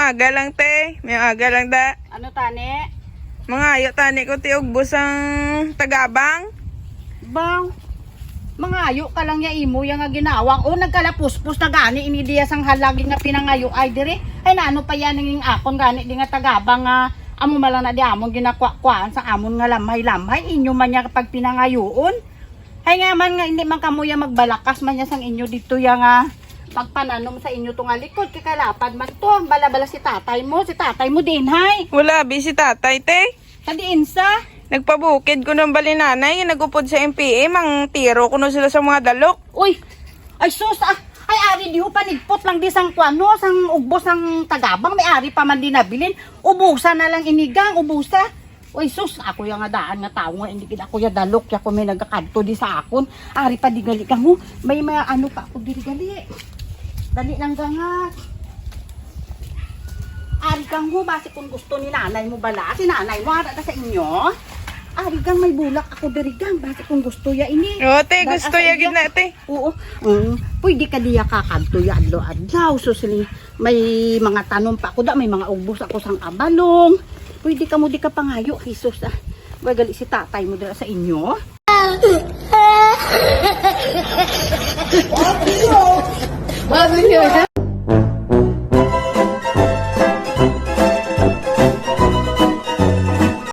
aga lang te. May aga lang da. Ano tani? Mga ayo tani ko ti ugbos ang tagabang. Bang, mga ayo ka lang ya imo yang nga ginawang. O nagkalapuspos na gani inidiya sang halagi nga pinangayo ay dire. Ay naano pa yan ng akon gani di nga tagabang nga amo malang na di amon ginakwa-kwaan sa amon nga lamay-lamay inyo man niya kapag pinangayoon. Ay nga man nga hindi man kamuya magbalakas man niya sang inyo dito ya nga pagpananom sa inyo tunga likod kakalapad man to bala-bala si tatay mo din hay. Wala bi si tatay te. Sa diin sa Nagpabukid ko ng balinanay, nagupod sa MPM, ang tiro ko na sila sa mga dalok. uy, ay sus, ay ari di ho panigpot lang di sang kuano, sang ubos sang tagabang, may ari pa man din nabilin. Ubusa na lang inigang, ubusa. Uy sus, ako yung nga daan nga tao nga, hindi kita ako yung dalok, kaya ko may nagkakanto di sa akon. Ari pa di gali ka mo, may mga ano pa ako diri gali. Dali lang ka nga. Ari kang mo, basi kung gusto ni nanay mo bala, si nanay mo, harap sa inyo. Ari kang may bulak ako diri gang, basi kung gusto ya ini. O te, gusto ya gid na te. Oo. Pwede ka diya kakanto ya adlaw-adlaw. Susili, may mga tanom pa ako da, may mga ubos ako sang abalong. Pwede ka mo di ka pangayo, Jesus ah. Gali si tatay mo dira sa inyo. Bakit yun?